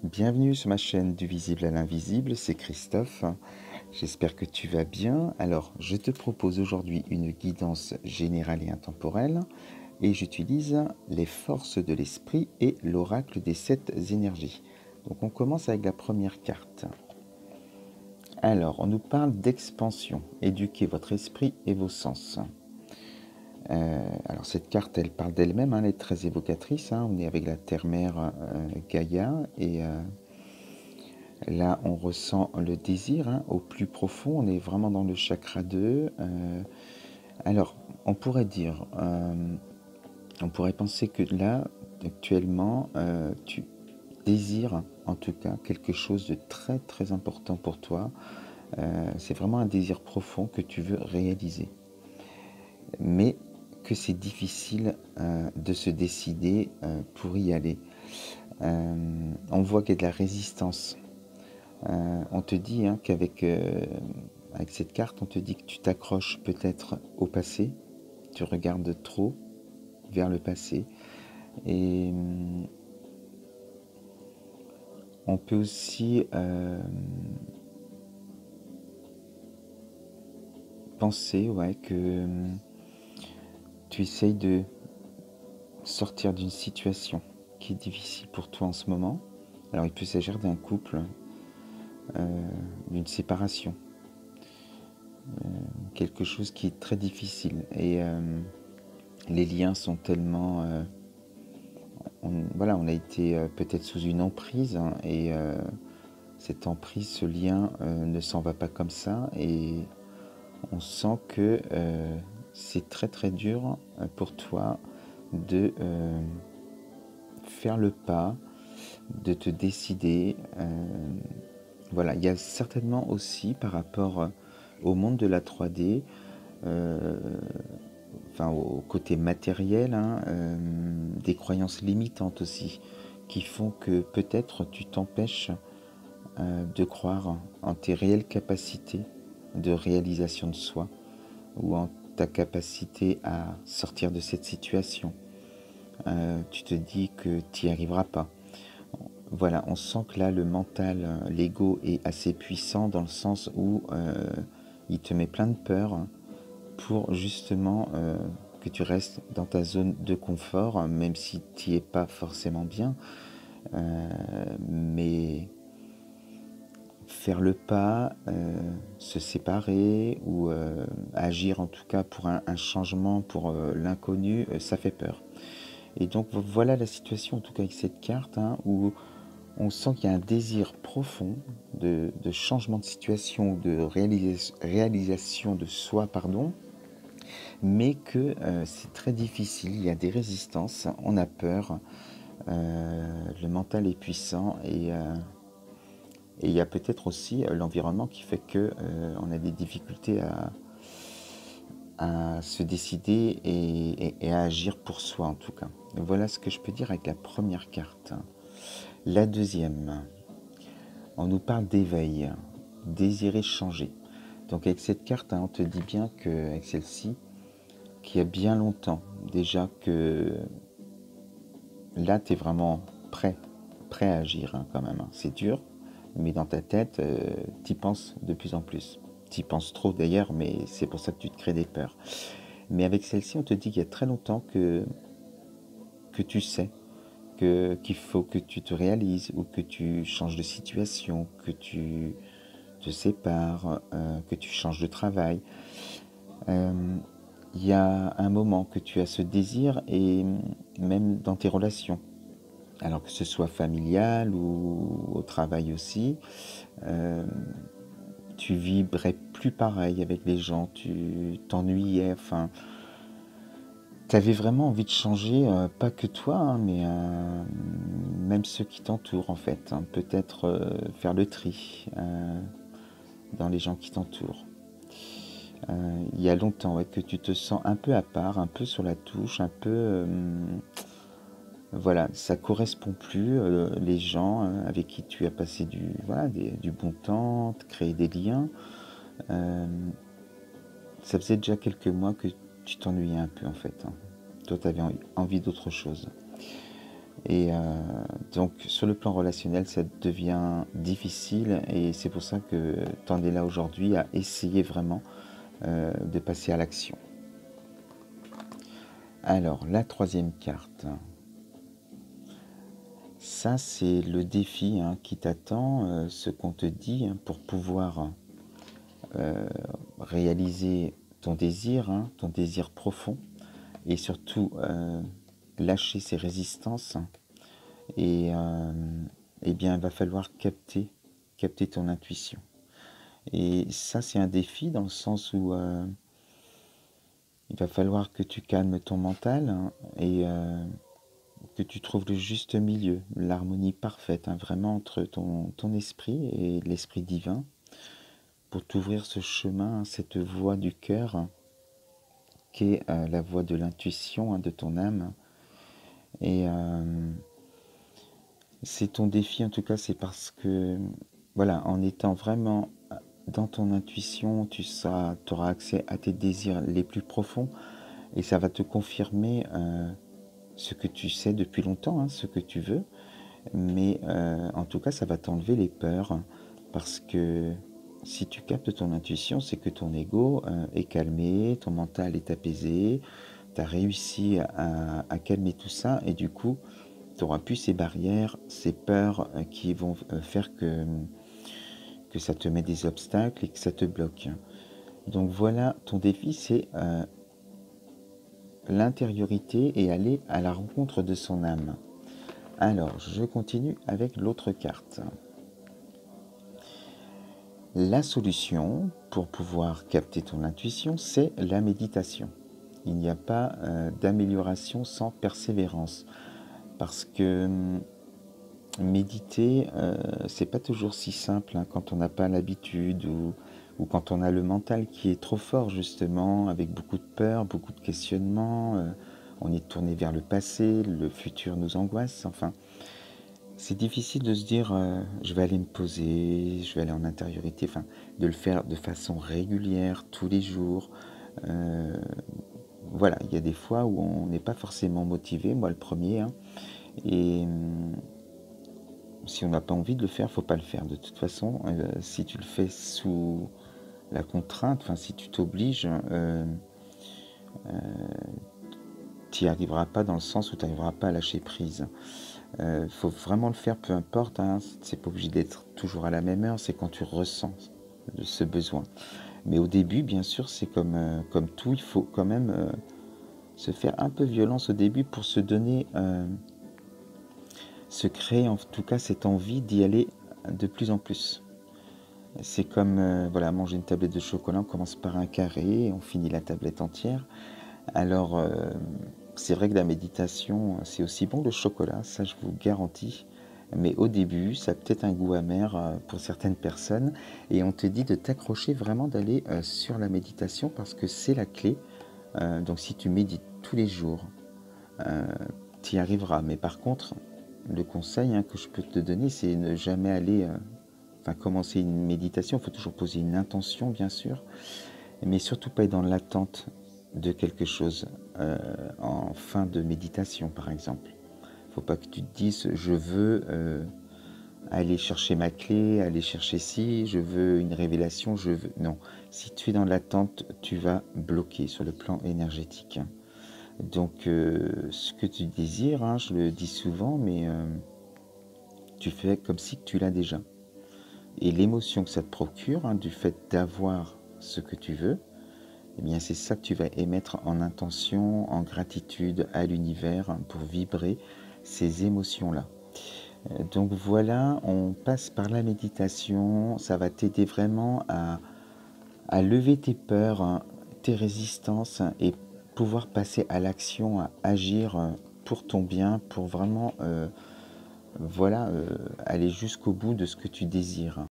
Bienvenue sur ma chaîne du visible à l'invisible, c'est Christophe. J'espère que tu vas bien. Alors, je te propose aujourd'hui une guidance générale et intemporelle et j'utilise les forces de l'esprit et l'oracle des 7 énergies. Donc, on commence avec la première carte. Alors, on nous parle d'expansion, éduquez votre esprit et vos sens. Alors cette carte, elle parle d'elle-même, elle est très évocatrice. On est avec la terre-mère Gaïa et là, on ressent le désir au plus profond. On est vraiment dans le chakra 2. Alors, on pourrait dire, on pourrait penser que là, actuellement, tu désires en tout cas quelque chose de très très important pour toi. C'est vraiment un désir profond que tu veux réaliser. Mais que c'est difficile de se décider pour y aller. On voit qu'il y a de la résistance. On te dit qu'avec avec cette carte, on te dit que tu t'accroches peut-être au passé, tu regardes trop vers le passé. Et on peut aussi penser que tu essayes de sortir d'une situation qui est difficile pour toi en ce moment. Alors il peut s'agir d'un couple, d'une séparation, quelque chose qui est très difficile. Et les liens sont tellement... on a été peut-être sous une emprise et cette emprise, ce lien ne s'en va pas comme ça et on sent que c'est très très dur pour toi de faire le pas, de te décider. Voilà, il y a certainement aussi par rapport au monde de la 3D, au côté matériel, des croyances limitantes aussi, qui font que peut-être tu t'empêches de croire en tes réelles capacités de réalisation de soi ou en ta capacité à sortir de cette situation. Tu te dis que tu n'y arriveras pas. Voilà, on sent que là, le mental, l'ego est assez puissant dans le sens où il te met plein de peur pour justement que tu restes dans ta zone de confort, même si tu n'y es pas forcément bien. Mais faire le pas, se séparer ou agir en tout cas pour un changement, pour l'inconnu, ça fait peur. Et donc voilà la situation en tout cas avec cette carte où on sent qu'il y a un désir profond de changement de situation, de réalisation de soi, pardon, mais que c'est très difficile, il y a des résistances, on a peur, le mental est puissant et il y a peut-être aussi l'environnement qui fait que on a des difficultés à se décider et à agir pour soi en tout cas. Voilà ce que je peux dire avec la première carte. La deuxième, on nous parle d'éveil, désirer changer. Donc avec cette carte, on te dit bien qu'avec celle-ci, qu'il y a bien longtemps déjà que là, tu es vraiment prêt à agir quand même. C'est dur, mais dans ta tête, tu y penses de plus en plus. Tu y penses trop d'ailleurs, mais c'est pour ça que tu te crées des peurs. Mais avec celle-ci, on te dit qu'il y a très longtemps que tu sais qu'il faut que tu te réalises ou que tu changes de situation, que tu te sépares, que tu changes de travail. Il y a un moment que tu as ce désir et même dans tes relations, alors que ce soit familial ou au travail aussi, tu vibrais plus pareil avec les gens, tu t'ennuyais, enfin, tu avais vraiment envie de changer, pas que toi, mais même ceux qui t'entourent en fait, peut-être faire le tri dans les gens qui t'entourent. Il y a longtemps que tu te sens un peu à part, un peu sur la touche, un peu... voilà, ça correspond plus, les gens avec qui tu as passé du bon temps, créer des liens. Ça faisait déjà quelques mois que tu t'ennuyais un peu en fait. Toi, tu avais envie d'autre chose. Et Donc sur le plan relationnel, ça devient difficile et c'est pour ça que tu en es là aujourd'hui à essayer vraiment de passer à l'action. Alors, la troisième carte. Ça, c'est le défi hein, qui t'attend, ce qu'on te dit hein, pour pouvoir réaliser ton désir profond, et surtout lâcher ses résistances. Et eh bien, il va falloir capter ton intuition. Et ça, c'est un défi dans le sens où il va falloir que tu calmes ton mental hein, et que tu trouves le juste milieu, l'harmonie parfaite, hein, vraiment entre ton esprit et l'esprit divin, pour t'ouvrir ce chemin, cette voie du cœur, hein, qui est la voie de l'intuition hein, de ton âme. Et c'est ton défi, en tout cas, c'est parce que, voilà, en étant vraiment dans ton intuition, tu auras accès à tes désirs les plus profonds et ça va te confirmer ce que tu sais depuis longtemps, hein, ce que tu veux. Mais en tout cas, ça va t'enlever les peurs parce que si tu captes ton intuition, c'est que ton ego est calmé, ton mental est apaisé, tu as réussi à calmer tout ça et du coup, tu n'auras plus ces barrières, ces peurs qui vont faire que ça te met des obstacles et que ça te bloque. Donc voilà, ton défi, c'est l'intériorité et aller à la rencontre de son âme. Alors, je continue avec l'autre carte. La solution pour pouvoir capter ton intuition, c'est la méditation. Il n'y a pas d'amélioration sans persévérance. Parce que méditer, c'est pas toujours si simple hein, quand on n'a pas l'habitude ou quand on a le mental qui est trop fort justement, avec beaucoup de peur, beaucoup de questionnements. On est tourné vers le passé, le futur nous angoisse. Enfin, c'est difficile de se dire je vais aller me poser, je vais aller en intériorité, enfin de le faire de façon régulière, tous les jours. Euh, voilà, il y a des fois où on n'est pas forcément motivé, moi le premier, hein, et si on n'a pas envie de le faire, faut pas le faire. De toute façon, si tu le fais sous la contrainte, enfin si tu t'obliges, tu n'y arriveras pas dans le sens où tu n'arriveras pas à lâcher prise. Faut vraiment le faire, peu importe, hein, c'est pas obligé d'être toujours à la même heure, c'est quand tu ressens ce besoin. Mais au début, bien sûr, c'est comme tout, il faut quand même se faire un peu violence au début pour se donner, se créer en tout cas cette envie d'y aller de plus en plus. C'est comme voilà, manger une tablette de chocolat, on commence par un carré et on finit la tablette entière. Alors, c'est vrai que la méditation, c'est aussi bon le chocolat, ça je vous garantis. Mais au début, ça a peut-être un goût amer pour certaines personnes. Et on te dit de t'accrocher vraiment, d'aller sur la méditation parce que c'est la clé. Donc si tu médites tous les jours, tu y arriveras. Mais par contre, le conseil hein, que je peux te donner, c'est ne jamais aller... enfin, commencer une méditation, il faut toujours poser une intention, bien sûr. Mais surtout pas être dans l'attente de quelque chose en fin de méditation, par exemple. Il ne faut pas que tu te dises je veux aller chercher ma clé, aller chercher ci, je veux une révélation, je veux... Non, si tu es dans l'attente, tu vas bloquer sur le plan énergétique. Donc ce que tu désires, hein, je le dis souvent, mais tu fais comme si tu l'as déjà. Et l'émotion que ça te procure, hein, du fait d'avoir ce que tu veux, eh bien c'est ça que tu vas émettre en intention, en gratitude à l'univers pour vibrer ces émotions-là. Donc voilà, on passe par la méditation, ça va t'aider vraiment à lever tes peurs, hein, tes résistances et pouvoir passer à l'action, à agir pour ton bien, pour vraiment voilà, aller jusqu'au bout de ce que tu désires.